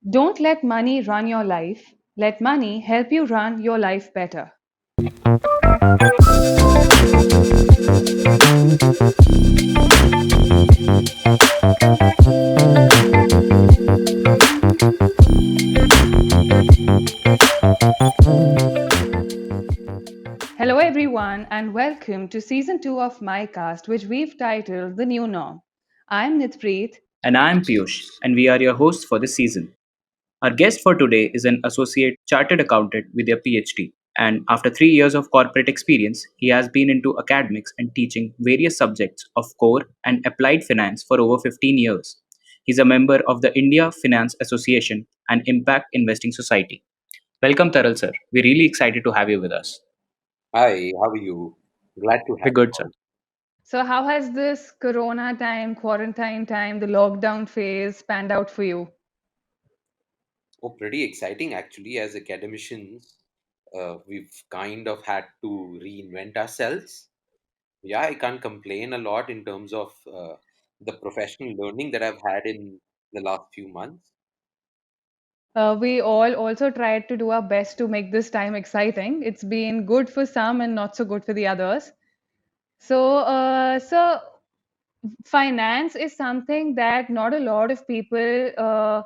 Don't let money run your life. Let money help you run your life better. Hello, everyone, and welcome to season 2 of my cast, which we've titled The New Norm. I'm Nitpreet. And I'm Piyush, and we are your hosts for this season. Our guest for today is an associate chartered accountant with a PhD. And after 3 years of corporate experience, he has been into academics and teaching various subjects of core and applied finance for over 15 years. He's a member of the India Finance Association and Impact Investing Society. Welcome, Taral sir. We're really excited to have you with us. Hi, how are you? Glad to We're have you good, sir. on. So, how has this corona time, quarantine time, the lockdown phase panned out for you? Oh, pretty exciting actually. As academicians, we've kind of had to reinvent ourselves. Yeah, I can't complain a lot in terms of the professional learning that I've had in the last few months. We all also tried to do our best to make this time exciting. It's been good for some and not so good for the others. So, finance is something that not a lot of people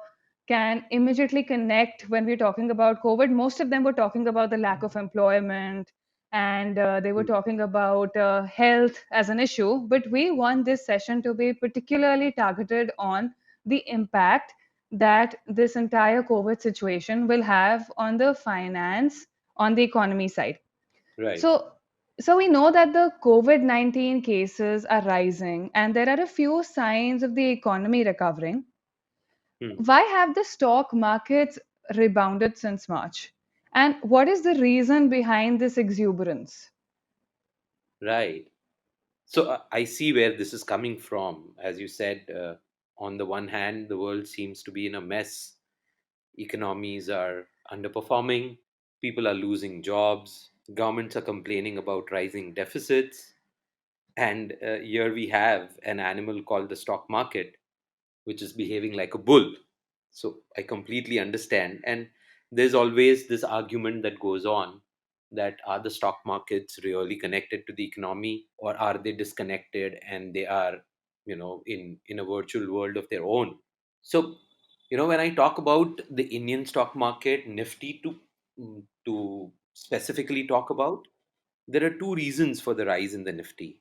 can immediately connect when we're talking about COVID. Most of them were talking about the lack of employment and they were Hmm. talking about health as an issue. But we want this session to be particularly targeted on the impact that this entire COVID situation will have on the finance, on the economy side. Right. So, so we know that the COVID-19 cases are rising and there are a few signs of the economy recovering. Hmm. Why have the stock markets rebounded since March? And what is the reason behind this exuberance? Right. So I see where this is coming from. As you said, on the one hand, the world seems to be in a mess. Economies are underperforming. People are losing jobs. Governments are complaining about rising deficits. And here we have an animal called the stock market, which is behaving like a bull. So I completely understand. And there's always this argument that goes on, that are the stock markets really connected to the economy, or are they disconnected and they are, in a virtual world of their own? So, when I talk about the Indian stock market, Nifty, to specifically talk about, there are two reasons for the rise in the Nifty.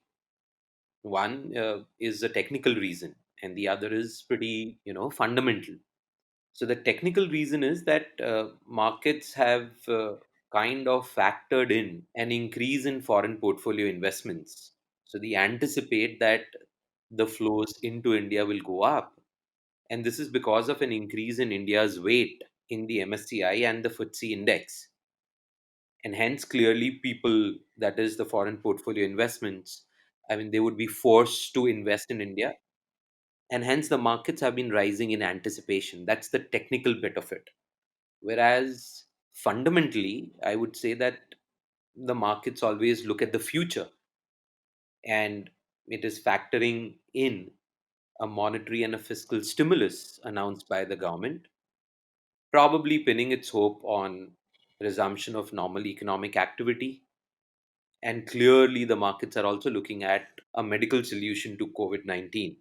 One is a technical reason, and the other is pretty, fundamental. So the technical reason is that markets have kind of factored in an increase in foreign portfolio investments. So they anticipate that the flows into India will go up, and this is because of an increase in India's weight in the MSCI and the FTSE index. And hence, clearly, people, that is the foreign portfolio investments, I mean, they would be forced to invest in India. And hence, the markets have been rising in anticipation. That's the technical bit of it. Whereas, fundamentally, I would say that the markets always look at the future, and it is factoring in a monetary and a fiscal stimulus announced by the government, probably pinning its hope on resumption of normal economic activity. And clearly, the markets are also looking at a medical solution to COVID 19.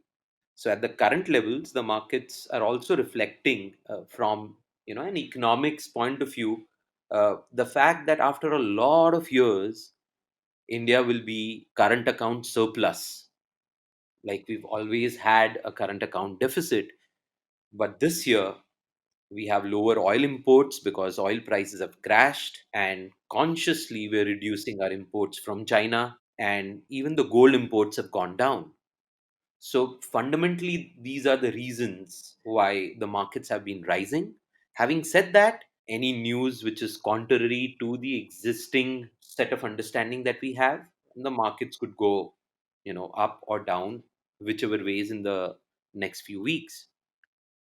So, at the current levels, the markets are also reflecting from an economics point of view, the fact that after a lot of years, India will be current account surplus. Like, we've always had a current account deficit, but this year we have lower oil imports because oil prices have crashed, and consciously we're reducing our imports from China, and even the gold imports have gone down. So fundamentally, these are the reasons why the markets have been rising. Having said that, any news which is contrary to the existing set of understanding that we have, the markets could go, up or down, whichever ways in the next few weeks.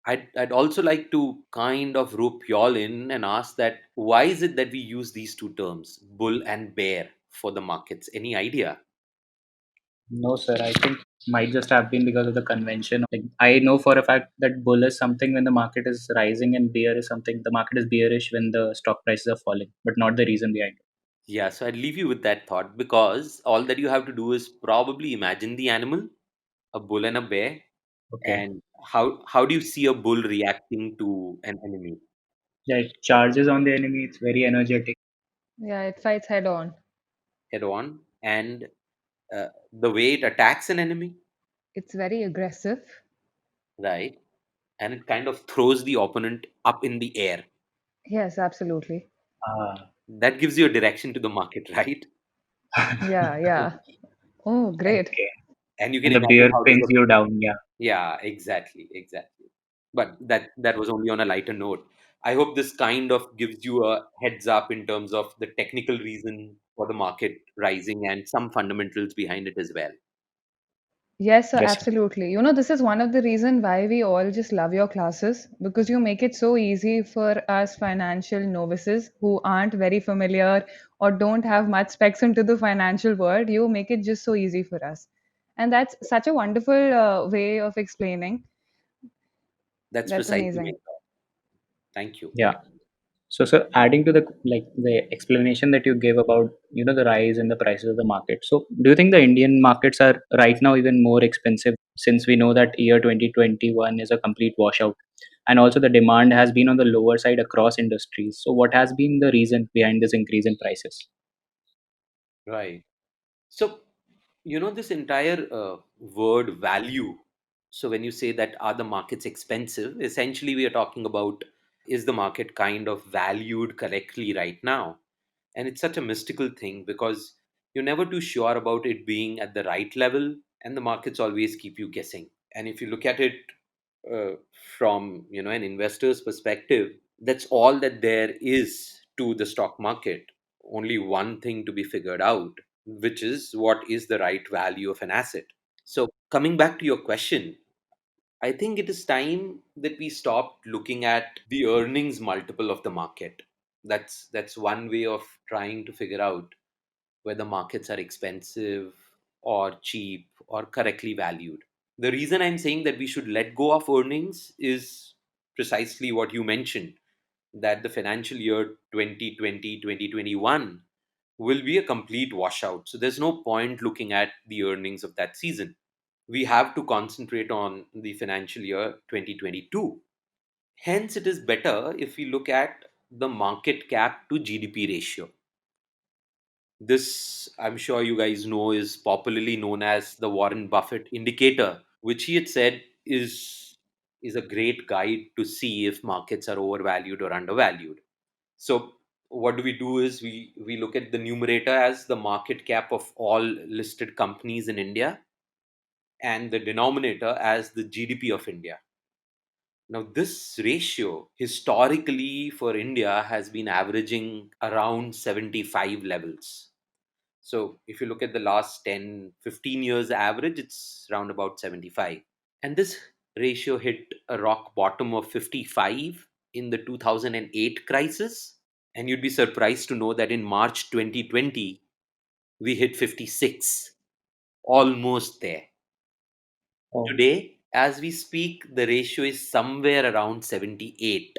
I'd also like to kind of rope y'all in and ask that why is it that we use these two terms, bull and bear, for the markets? Any idea? No, sir. I think might just have been because of the convention. Like I know for a fact that bull is something when the market is rising and bear is something the market is bearish when the stock prices are falling, but not the reason behind it. Yeah, so I'd leave you with that thought because all that you have to do is probably imagine the animal, a bull and a bear, Okay. and how do you see a bull reacting to an enemy Yeah, it charges on the enemy. It's very energetic. Yeah, it fights head on. head on, and the way it attacks an enemy, It's very aggressive. right? And it kind of throws the opponent up in the air. Yes, absolutely. Ah. That gives you a direction to the market, right? Yeah, yeah. Oh, great. Okay. And you can And the imagine bear how does pins you down. Yeah. yeah, exactly. But that was only on a lighter note. I hope this kind of gives you a heads up in terms of the technical reason for the market rising and some fundamentals behind it as well. Yes, sir, Yes, sir. absolutely. This is one of the reason why we all just love your classes because you make it so easy for us financial novices who aren't very familiar or don't have much specs into the financial world. You make it just so easy for us. And that's such a wonderful way of explaining. That's That's precisely my amazing. thought. Thank you. Yeah. So, sir, adding to the like the explanation that you gave about the rise in the prices of the market. So, do you think the Indian markets are right now even more expensive since we know that year 2021 is a complete washout, and also the demand has been on the lower side across industries. So, what has been the reason behind this increase in prices? Right. So, this entire word value. So, when you say that are the markets expensive, essentially we are talking about is the market kind of valued correctly right now? And it's such a mystical thing because you're never too sure about it being at the right level, and the markets always keep you guessing. And if you look at it uh, from an investor's perspective, that's all that there is to the stock market. Only one thing to be figured out, which is what is the right value of an asset. So coming back to your question, I think it is time that we stopped looking at the earnings multiple of the market. That's one way of trying to figure out whether markets are expensive or cheap or correctly valued. The reason I'm saying that we should let go of earnings is precisely what you mentioned, that the financial year 2020-2021 will be a complete washout. So there's no point looking at the earnings of that season. We have to concentrate on the financial year 2022. Hence, it is better if we look at the market cap to GDP ratio. This, I'm sure you guys know, is popularly known as the Warren Buffett indicator, which he had said is a great guide to see if markets are overvalued or undervalued. So what do? Is we look at the numerator as the market cap of all listed companies in India and the denominator as the GDP of India. Now, this ratio historically for India has been averaging around 75 levels. So, if you look at the last 10, 15 years average, it's around about 75. And this ratio hit a rock bottom of 55 in the 2008 crisis. And you'd be surprised to know that in March 2020, we hit 56, almost there. Oh, Today, as we speak, the ratio is somewhere around 78,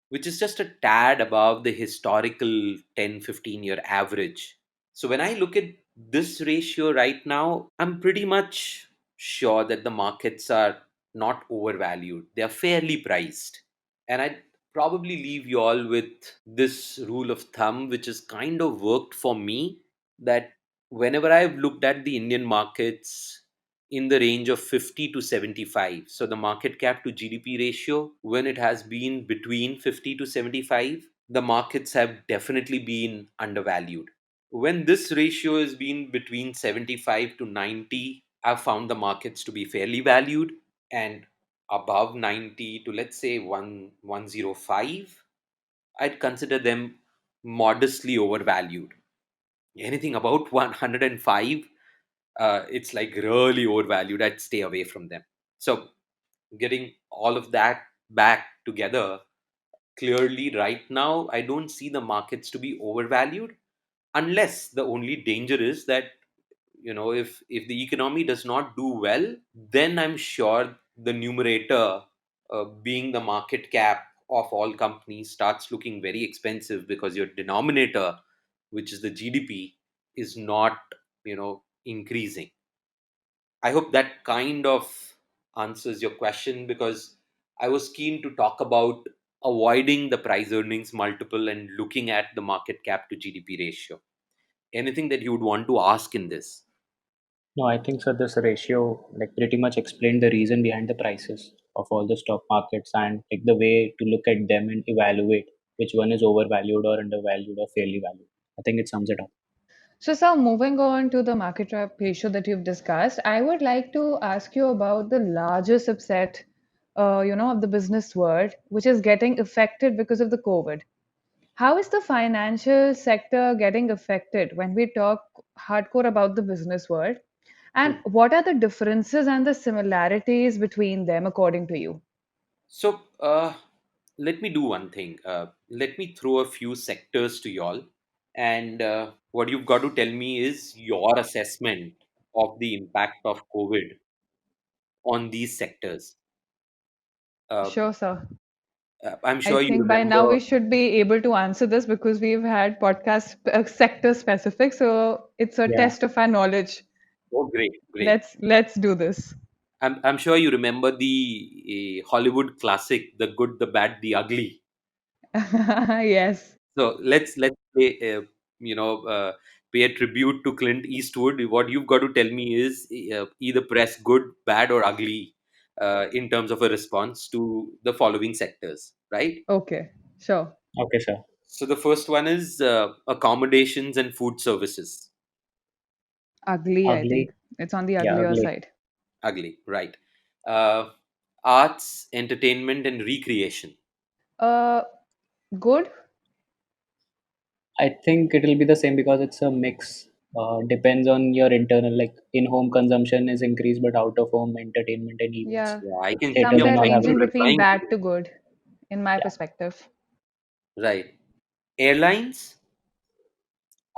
which is just a tad above the historical 10, 15-year average. So when I look at this ratio right now, I'm pretty much sure that the markets are not overvalued. They are fairly priced. And I'd probably leave you all with this rule of thumb, which has kind of worked for me, that whenever I've looked at the Indian markets in the range of 50 to 75, so the market cap to GDP ratio, when it has been between 50 to 75, the markets have definitely been undervalued. When this ratio has been between 75 to 90, I've found the markets to be fairly valued, and above 90 to let's say 105, I'd consider them modestly overvalued. Anything about 105, it's like really overvalued. I'd stay away from them. So, getting all of that back together, clearly right now, I don't see the markets to be overvalued, unless the only danger is that if the economy does not do well, then I'm sure the numerator, being the market cap of all companies, starts looking very expensive, because your denominator, which is the GDP, is not increasing. I hope that kind of answers your question, because I was keen to talk about avoiding the price earnings multiple and looking at the market cap to GDP ratio. Anything that you would want to ask in this? No, I think so. This ratio like pretty much explained the reason behind the prices of all the stock markets and like the way to look at them and evaluate which one is overvalued or undervalued or fairly valued. I think it sums it up. So, sir, moving on to the market cap ratio that you've discussed, I would like to ask you about the larger subset, of the business world, which is getting affected because of the COVID. How is the financial sector getting affected when we talk hardcore about the business world? And Hmm. what are the differences and the similarities between them, according to you? So, let me do one thing. Let me throw a few sectors to y'all, and what you've got to tell me is your assessment of the impact of COVID on these sectors. Uh, Sure, sir. I'm I sure you think by now we remember. should be able to answer this because we've had podcast sector specific, so it's a Yeah. test of our knowledge. Oh, great, great. Let's do this. I'm sure you remember the Hollywood classic, The Good, the Bad, the Ugly. Yes. So let's you know uh, pay a tribute to Clint Eastwood. What you've got to tell me is either press good, bad, or ugly in terms of a response to the following sectors, right? Okay. Sure. Okay, sir. So the first one is accommodations and food services. Ugly, I Ugly. think. It's on the Yeah, uglier ugly. Ugly, side. ugly, right? Uh, Arts, entertainment, and recreation. Uh, Good. I think it will be the same because it's a mix. Depends on your internal, like in-home consumption is increased, but out-of-home entertainment and events, Yeah. Yeah, I can see theaters a and Somewhere all have people ranging increased. between replying to bad this. to good, in my Yeah, perspective. Right. Airlines,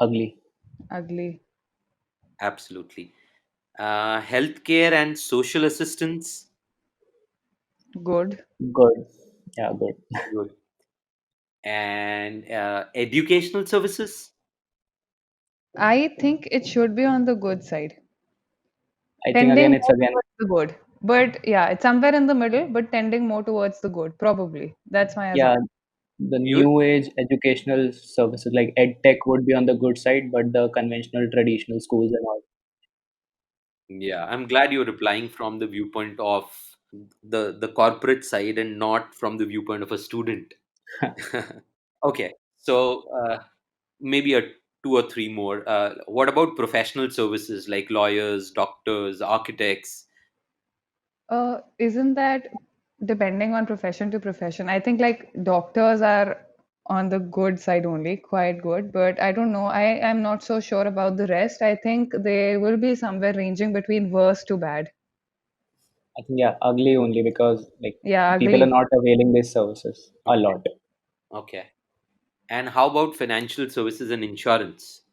ugly. Ugly. absolutely. Healthcare and social assistance, Good. Good. Yeah, good. good. And educational services. I think it should be on the good side. I think Tending again, it's more again, towards the good. But yeah, it's somewhere in the middle, but tending more towards the good, probably. That's my yeah, assumption. the Piyush? new age educational services like ed tech would be on the good side, but the conventional traditional schools and all. Yeah, I'm glad you're replying from the viewpoint of the corporate side and not from the viewpoint of a student. Okay, so maybe a two or three more. What about professional services like lawyers, doctors, architects? Isn't that depending on profession to profession? I think like doctors are on the good side only, quite good, but I don't know. I am not so sure about the rest. I think they will be somewhere ranging between worse to bad. I think yeah, ugly only because like Yeah, people are ugly. not availing these services a Okay, lot. okay. And how about financial services and insurance?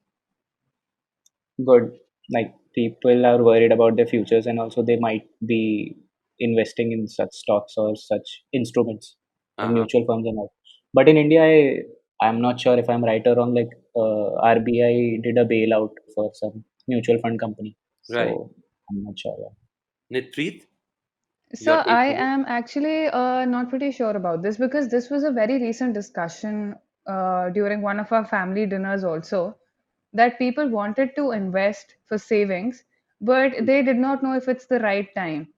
Good. Like people are worried about their futures and also they might be investing in such stocks or such instruments like Uh-huh. mutual funds and all. But in India, I'm not sure if I'm right or wrong. Like RBI did a bailout for some mutual fund company, Right. so I'm not sure. Yeah. Nitpreet, So your take I on it? am actually not pretty sure about this because this was a very recent discussion during one of our family dinners also that people wanted to invest for savings, but they did not know if it's the right time.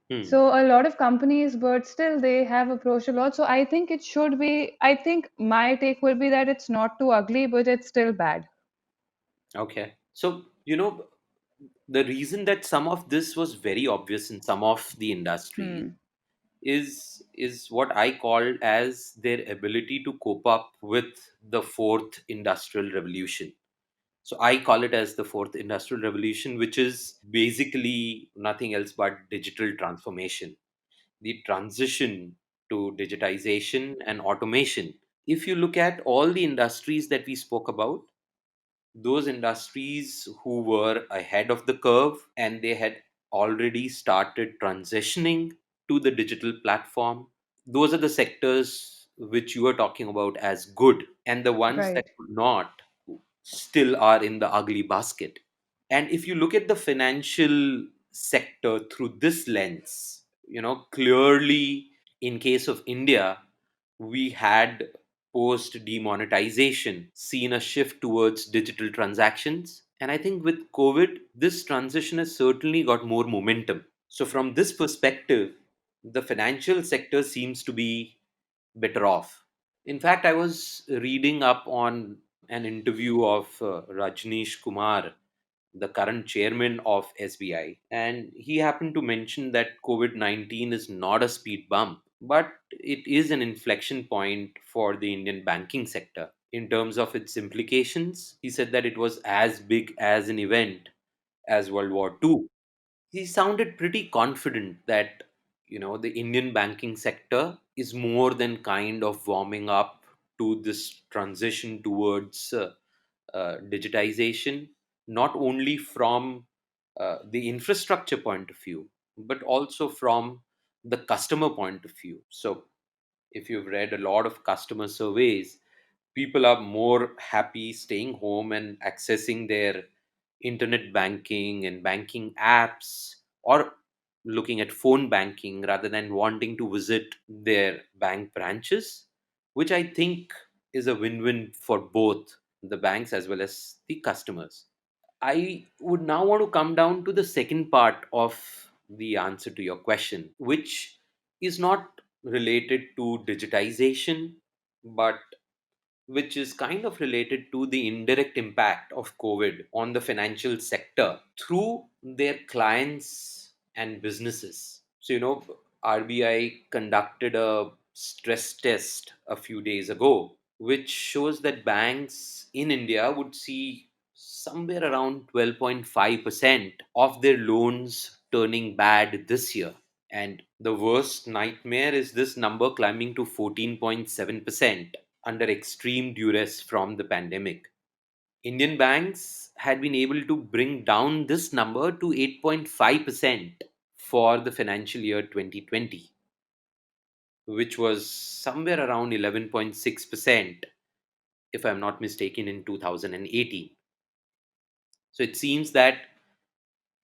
Hmm. So a lot of companies, but still they have approached a lot. So I think it should be, I think my take will be that it's not too ugly, but it's still bad. Okay. So, the reason that some of this was very obvious in some of the industries Hmm. is what I called as their ability to cope up with the fourth industrial revolution. So I call it as the fourth industrial revolution, which is basically nothing else but digital transformation, the transition to digitization and automation. If you look at all the industries that we spoke about, those industries who were ahead of the curve and they had already started transitioning to the digital platform. Those are the sectors which you are talking about as good, and the ones that Right. could not still are in the ugly basket. And if you look at the financial sector through this lens, clearly in case of India, we had post demonetization seen a shift towards digital transactions. And I think with COVID, this transition has certainly got more momentum. So, from this perspective, the financial sector seems to be better off. In fact, I was reading up on an interview of Rajneesh Kumar, the current chairman of SBI, and he happened to mention that COVID 19 is not a speed bump, but it is an inflection point for the Indian banking sector. In terms of its implications, he said that it was as big as an event as World War II. He sounded pretty confident that the Indian banking sector is more than kind of warming up to this transition towards digitization, not only from the infrastructure point of view, but also from the customer point of view. So if you've read a lot of customer surveys, people are more happy staying home and accessing their internet banking and banking apps, or looking at phone banking rather than wanting to visit their bank branches, which I think is a win win for both the banks as well as the customers. I would now want to come down to the second part of the answer to your question, which is not related to digitization, but which is kind of related to the indirect impact of COVID on the financial sector through their clients and businesses. So, RBI conducted a stress test a few days ago, which shows that banks in India would see somewhere around 12.5% of their loans turning bad this year. And the worst nightmare is this number climbing to 14.7% under extreme duress from the pandemic. Indian banks had been able to bring down this number to 8.5% for the financial year 2020, which was somewhere around 11.6%, if I'm not mistaken, in 2018. So it seems that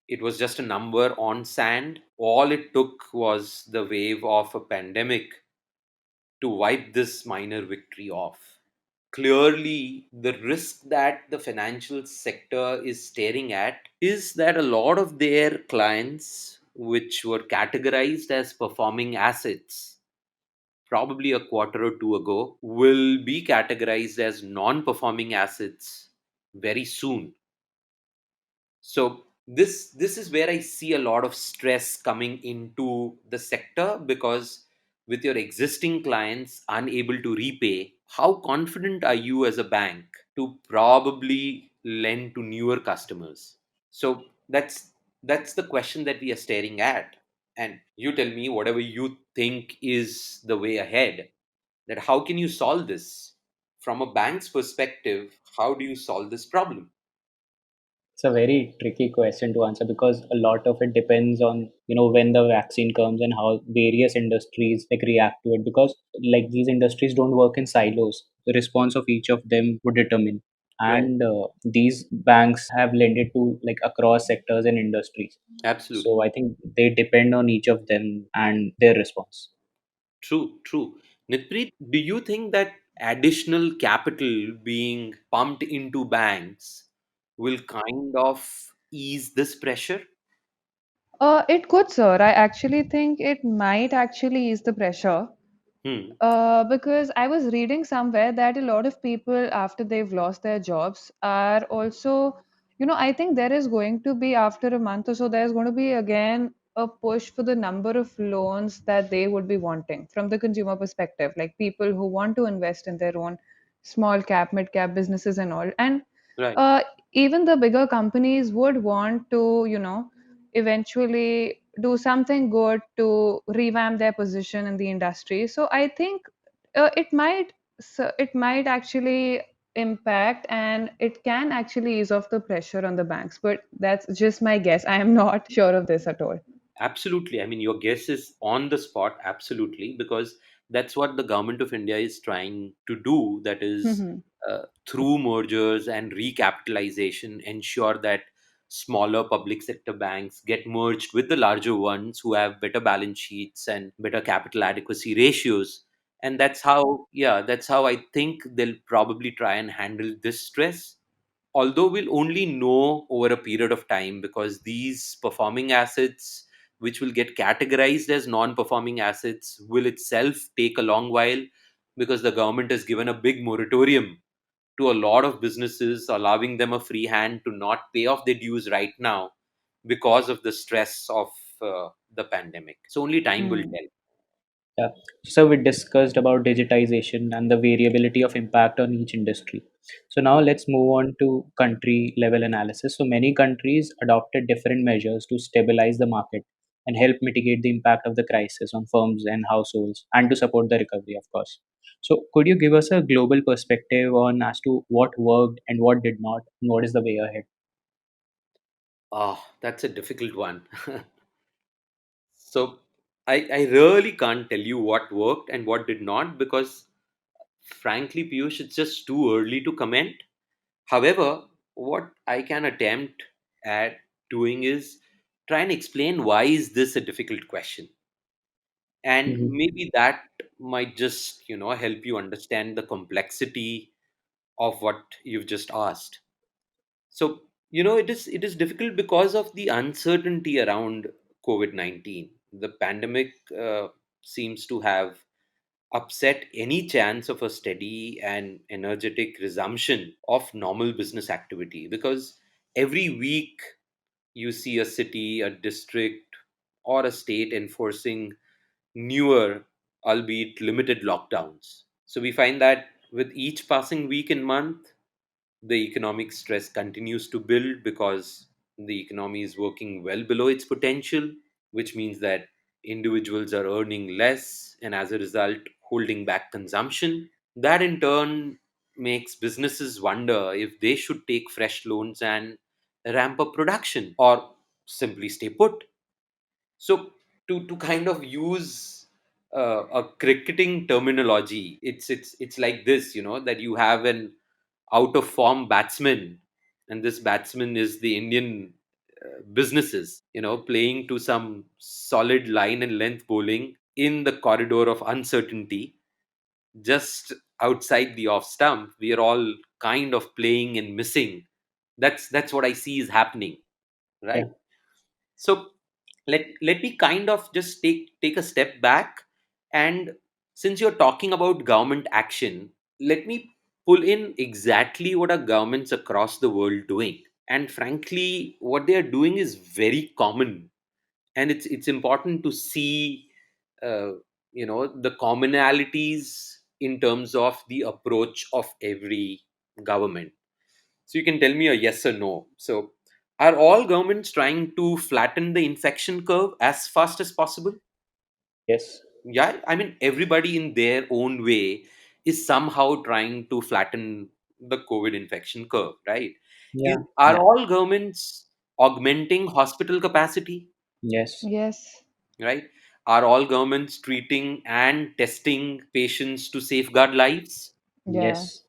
it was just a number on sand. All it took was the wave of a pandemic to wipe this minor victory off. Clearly, the risk that the financial sector is staring at is that a lot of their clients, which were categorized as performing assets probably a quarter or two ago, will be categorized as non performing assets very soon. So this is where I see a lot of stress coming into the sector, because with your existing clients unable to repay, how confident are you as a bank to probably lend to newer customers? So that's the question that we are staring at. And you tell me whatever you think is the way ahead, that how can you solve this from a bank's perspective? How do you solve this problem? It's a very tricky question to answer because a lot of it depends on when the vaccine comes and how various industries like react to it, because like these industries don't work in silos. The response of each of them would determine, Right. and these banks have lended to like across sectors and industries. Absolutely. So I think they depend on each of them and their response. True, true. Nitpreet, do you think that additional capital being pumped into banks will kind of ease this pressure? It could, sir. I actually think it might actually ease the pressure. Hmm. Because I was reading somewhere that a lot of people, after they've lost their jobs, are also, I think there is going to be, after a month or so, there's going to be again a push for the number of loans that they would be wanting from the consumer perspective, like people who want to invest in their own small cap, mid cap businesses and all. And Right. uh, even the bigger companies would want to, eventually do something good to revamp their position in the industry. So I think it might actually impact, and it can actually ease off the pressure on the banks. But that's just my guess. I am not sure of this at all. Absolutely. I mean, your guess is on the spot, absolutely, because that's what the government of India is trying to do. That is, Mhm. through mergers and recapitalization, ensure that smaller public sector banks get merged with the larger ones who have better balance sheets and better capital adequacy ratios. And that's how, yeah, that's how I think they'll probably try and handle this stress, although we'll only know over a period of time, because these performing assets which will get categorized as non-performing assets will itself take a long while, because the government has given a big moratorium to a lot of businesses, allowing them a free hand to not pay off their dues right now because of the stress of the pandemic. So only time will Mm. tell. Yeah. So we discussed about digitization and the variability of impact on each industry. So now let's move on to country level analysis. So many countries adopted different measures to stabilize the market and help mitigate the impact of the crisis on firms and households and to support the recovery, of course. So could you give us a global perspective on as to what worked and what did not, and what is the way ahead? Ah, that's a difficult one. So I really can't tell you what worked and what did not, because frankly, Piyush, it's just too early to comment. However, what I can attempt at doing is try and explain why is this a difficult question. And Mhm. maybe that might just, help you understand the complexity of what you've just asked. So, it is difficult because of the uncertainty around COVID-19. The pandemic seems to have upset any chance of a steady and energetic resumption of normal business activity, because every week you see a city, a district, or a state enforcing newer, albeit limited lockdowns. So we find that with each passing week and month, the economic stress continues to build, because the economy is working well below its potential, which means that individuals are earning less and as a result holding back consumption. That in turn makes businesses wonder if they should take fresh loans and ramp up production, or simply stay put. So to kind of use a cricketing terminology, it's like this, that you have an out of form batsman, and this batsman is the Indian businesses, playing to some solid line and length bowling in the corridor of uncertainty, just outside the off stump. We are all kind of playing and missing. That's what I see is happening, Yeah. right? So let me kind of just take a step back, and since you're talking about government action, let me pull in exactly what are governments across the world doing. And frankly, what they are doing is very common, and it's important to see uh, the commonalities in terms of the approach of every government. So you can tell me a yes or no. So are all governments trying to flatten the infection curve as fast as possible? Yes. Yeah, I mean, everybody in their own way is somehow trying to flatten the COVID infection curve, right? Yeah. Are Yeah. all governments augmenting hospital capacity, Yes. Yes. right? Are all governments treating and testing patients to safeguard lives? Yeah. Yes.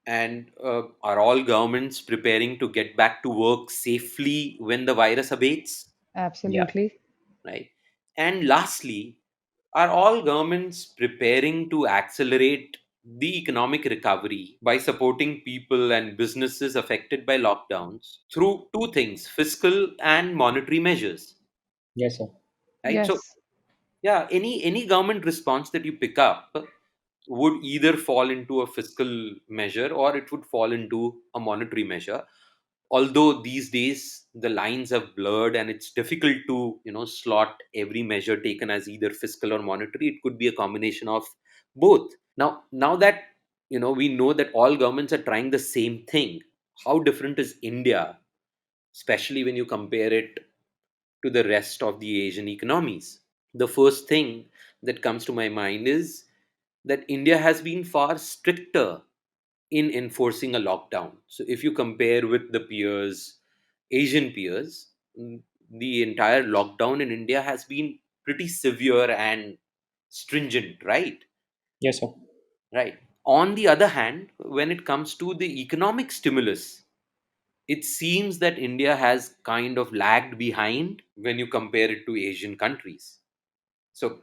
And are all governments preparing to get back to work safely when the virus abates? Yeah. Absolutely. Right. And lastly, are all governments preparing to accelerate the economic recovery by supporting people and businesses affected by lockdowns through two things, fiscal and monetary measures? Yes, sir. Right. So, Yes. yeah, any government response that you pick up would either fall into a fiscal measure or it would fall into a monetary measure, although these days the lines have blurred and it's difficult to slot every measure taken as either fiscal or monetary. It could be a combination of both. Now that we know that all governments are trying the same thing, how different is India, especially when you compare it to the rest of the Asian economies? The first thing that comes to my mind is that India has been far stricter in enforcing a lockdown. So if you compare with the peers, Asian peers, the entire lockdown in India has been pretty severe and stringent, right? Yes, sir. Right. On the other hand, when it comes to the economic stimulus, it seems that India has kind of lagged behind when you compare it to Asian countries. So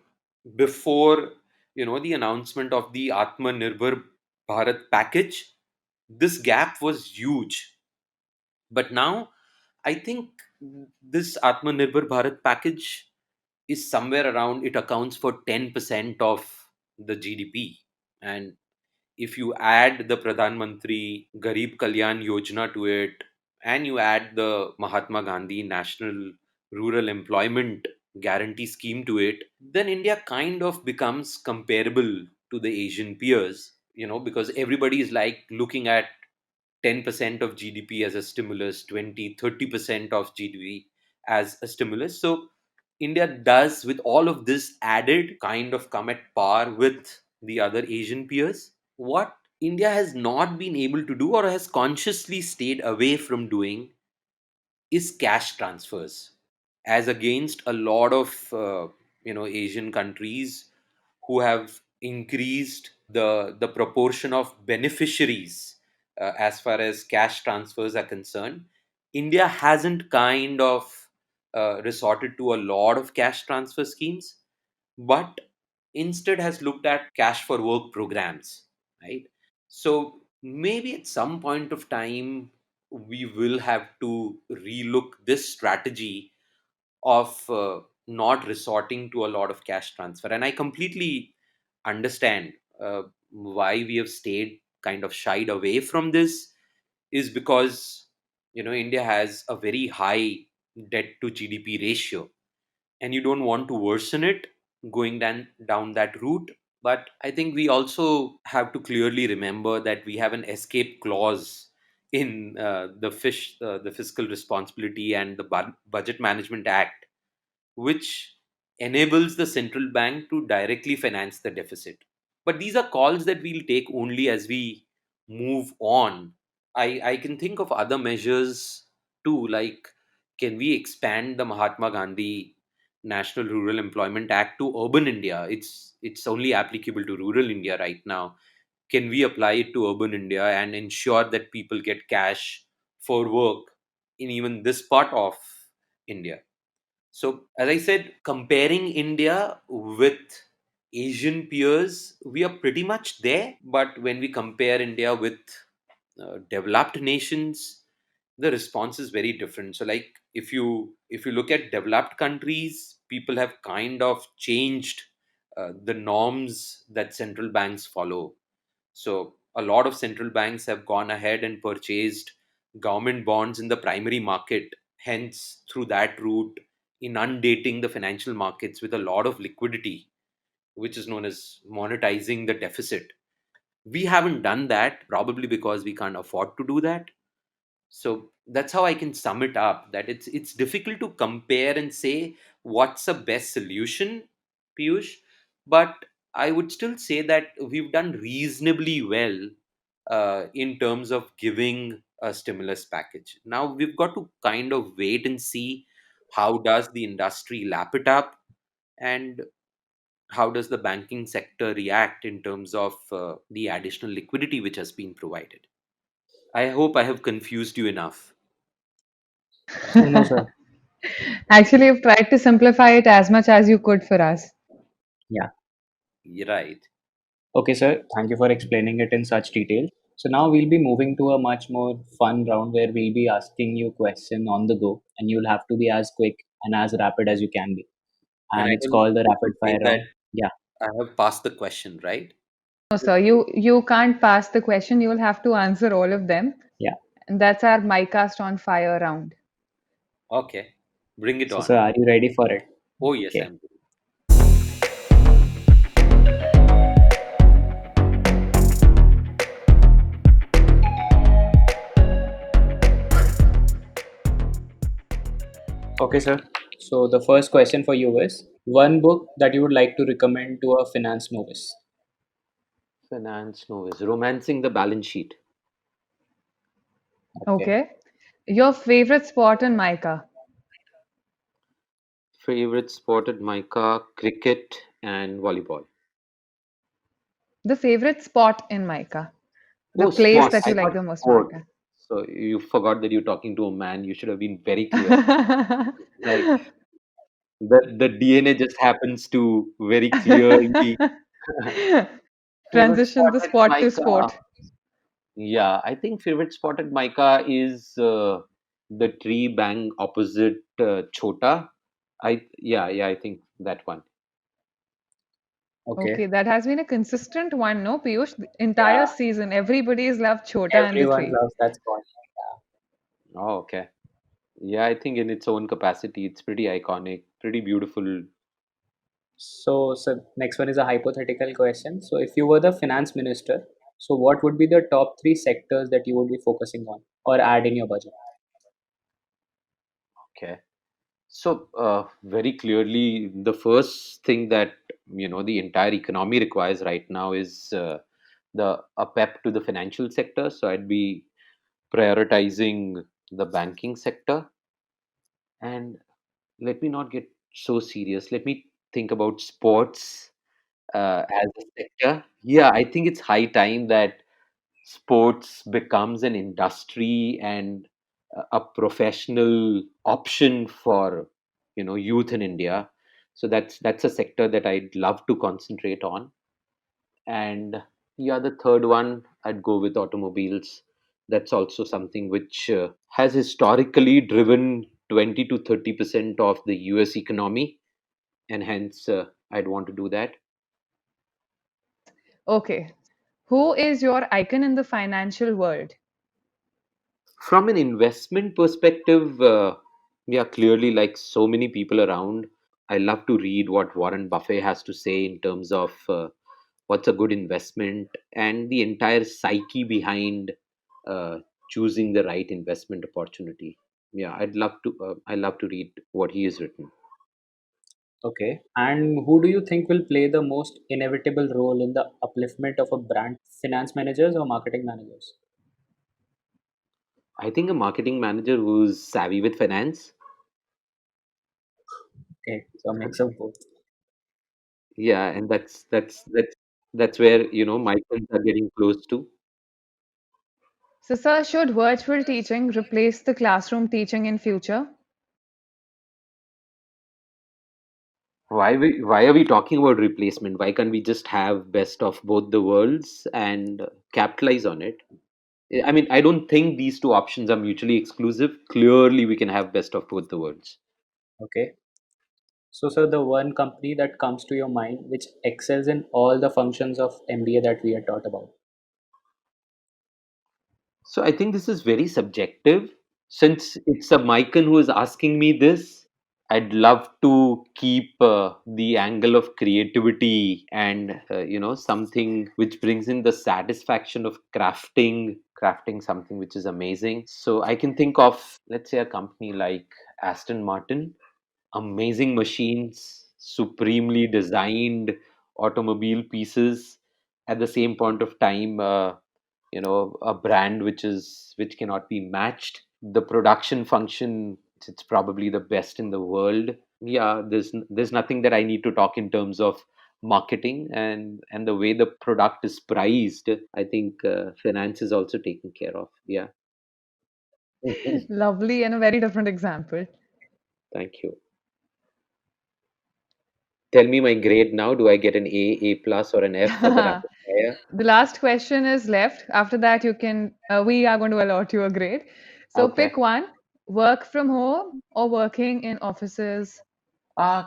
before, the announcement of the Atmanirbhar Bharat package, this gap was huge. But now I think this Atmanirbhar Bharat package is somewhere around, it accounts for 10% of the GDP. And if you add the Pradhan Mantri Garib Kalyan Yojana to it, and you add the Mahatma Gandhi National Rural Employment Guarantee Scheme to it, then India kind of becomes comparable to the Asian peers, because everybody is like looking at 10% of GDP as a stimulus, 20, 30% of GDP as a stimulus. So India does, with all of this added, kind of come at par with the other Asian peers. What India has not been able to do, or has consciously stayed away from doing, is cash transfers, as against a lot of Asian countries who have increased the proportion of beneficiaries as far as cash transfers are concerned. India hasn't kind of resorted to a lot of cash transfer schemes, but instead has looked at cash for work programs, right? So maybe at some point of time, we will have to relook this strategy of not resorting to a lot of cash transfer. And I completely understand why we have stayed kind of shied away from this, is because India has a very high debt to GDP ratio, and you don't want to worsen it going down that route. But I think we also have to clearly remember that we have an escape clause in the Fiscal Responsibility and the Budget Management Act, which enables the central bank to directly finance the deficit. But these are calls that we'll take only as we move on. I can think of other measures too, like, can we expand the Mahatma Gandhi National Rural Employment Act to urban India? It's only applicable to rural India right now. Can we apply it to urban India and ensure that people get cash for work in even this part of India? So, as I said, comparing India with Asian peers, we are pretty much there. But when we compare India with developed nations, the response is very different. So, like, if you look at developed countries, people have kind of changed the norms that central banks follow. So a lot of central banks have gone ahead and purchased government bonds in the primary market, hence, through that route, inundating the financial markets with a lot of liquidity, which is known as monetizing the deficit. We haven't done that, probably because we can't afford to do that. So that's how I can sum it up, that it's difficult to compare and say what's the best solution, Piyush. But I would still say that we've done reasonably well in terms of giving a stimulus package. Now we've got to kind of wait and see how does the industry lap it up, and how does the banking sector react in terms of the additional liquidity which has been provided. I hope I have confused you enough. No, sir. Actually, you've tried to simplify it as much as you could for us. Yeah. You're right. Okay, sir. Thank you for explaining it in such detail. So now we'll be moving to a much more fun round where we'll be asking you question on the go, and you'll have to be as quick and as rapid as you can be. And And I it's can called the also rapid say fire that round. Yeah. I have passed the question, right? No, sir, you can't pass the question. You will have to answer all of them. Yeah. And that's our MICAst on fire round. Okay, bring it So, sir, on. are you ready for it? Oh, yes, Okay. I'm ready. Okay, sir. So the first question for you is one book that you would like to recommend to a finance novice. Finance novice. Romancing the balance sheet. Okay. Okay. Your favorite sport in MICA? Favorite sport at MICA, cricket and volleyball. The favorite spot in MICA? The Oh, place sport. that I you like thought the most in sport. MICA? So you forgot that you're talking to a man. You should have been very clear. Like the DNA just happens to very clearly. Favorite Transition spot the at sport to MICA. sport. Yeah, I think favorite spot at MICA is the tree bank opposite Chota. I think that one. Okay. Okay, that has been a consistent one, no, Piyush? The entire Yeah. season, everybody's loved Chota and the Everyone tree. loves that spot. Oh, okay. Yeah, I think in its own capacity, it's pretty iconic, pretty beautiful. So next one is a hypothetical question. So if you were the finance minister, so what would be the top three sectors that you would be focusing on or add in your budget? Okay. So, very clearly, the first thing that the entire economy requires right now is the a pep to the financial sector. So, I'd be prioritizing the banking sector. And let me not get so serious. Let me think about sports as a sector. Yeah, I think it's high time that sports becomes an industry and a professional option for youth in India. So that's a sector that I'd love to concentrate on. And yeah, the third one I'd go with automobiles. That's also something which has historically driven 20 to 30% of the US economy, and hence I'd want to do that. Okay. Who is your icon in the financial world? From an investment perspective, yeah, clearly, like so many people around, I love to read what Warren Buffett has to say in terms of what's a good investment and the entire psyche behind uh, choosing the right investment opportunity. Yeah, I love to read what he has written. Okay. And who do you think will play the most inevitable role in the upliftment of a brand? Finance managers or marketing managers? I think a marketing manager who's savvy with finance. Okay. So a mix of both. Yeah, and that's where my friends are getting close to. So, sir, should virtual teaching replace the classroom teaching in future? Why are we talking about replacement? Why can't we just have best of both the worlds and capitalize on it? I mean, I don't think these two options are mutually exclusive. Clearly, we can have best of both the worlds. Okay. So, sir, the one company that comes to your mind which excels in all the functions of MBA that we had taught about. So I think this is very subjective. Since it's a Mikan who is asking me this, I'd love to keep the angle of creativity and something which brings in the satisfaction of crafting something which is amazing. So I can think of, let's say, a company like Aston Martin. Amazing machines, supremely designed automobile pieces. At the same point of time, a brand which cannot be matched. The production function, it's probably the best in the world. Yeah, there's nothing that I need to talk in terms of marketing and the way the product is priced. I think finance is also taken care of. Yeah. Lovely and a very different example. Thank you. Tell me my grade now. Do I get an A plus, or an F for the rapid fire? The last question is left. After that, we are going to allot you a grade. So Okay. pick one, work from home or working in offices.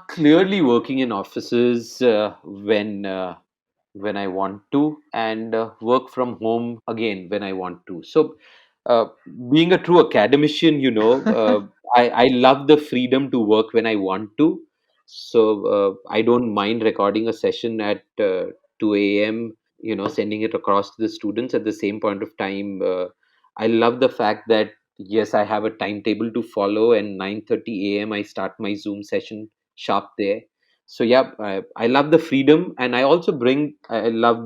Clearly working in offices when I want to, and work from home again when I want to. So, uh, being a true academician, I love the freedom to work when I want to. So, I don't mind recording a session at 2 a.m., sending it across to the students at the same point of time. I love the fact that yes, I have a timetable to follow, and 9:30 a.m. I start my Zoom session sharp there. So yeah, I love the freedom, and I love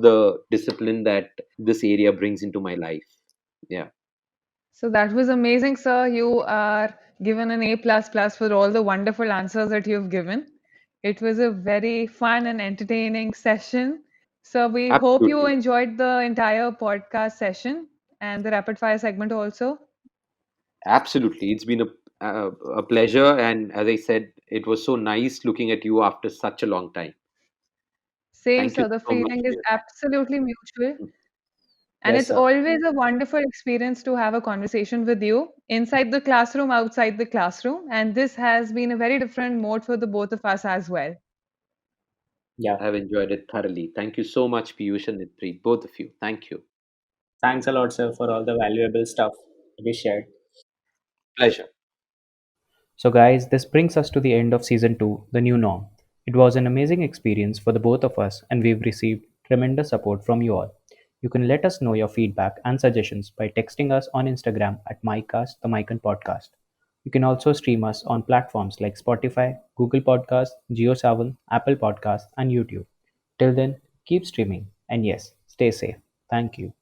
the discipline that this area brings into my life. Yeah, So that was amazing, sir. You are given an A plus plus for all the wonderful answers that you've given. It was a very fun and entertaining session. So we hope you absolutely. enjoyed the entire podcast session and the rapid fire segment also. Absolutely. It's been a pleasure. And as I said, it was so nice looking at you after such a long time. Same, Thank you sir. The so much feeling for is your absolutely mutual. time. And Yes, it's sir. always a wonderful experience to have a conversation with you inside the classroom, outside the classroom. And this has been a very different mode for the both of us as well. Yeah. I have enjoyed it thoroughly. Thank you so much, Piyush and Nitri, both of you. Thank you. Thanks a lot, sir, for all the valuable stuff we shared. Pleasure. So, guys, this brings us to the end of season 2, The New Norm. It was an amazing experience for the both of us, and we've received tremendous support from you all. You can let us know your feedback and suggestions by texting us on Instagram at MyCast, the Mycon Podcast. You can also stream us on platforms like Spotify, Google Podcasts, Geo7, Apple Podcasts, and YouTube. Till then, keep streaming, and yes, stay safe. Thank you.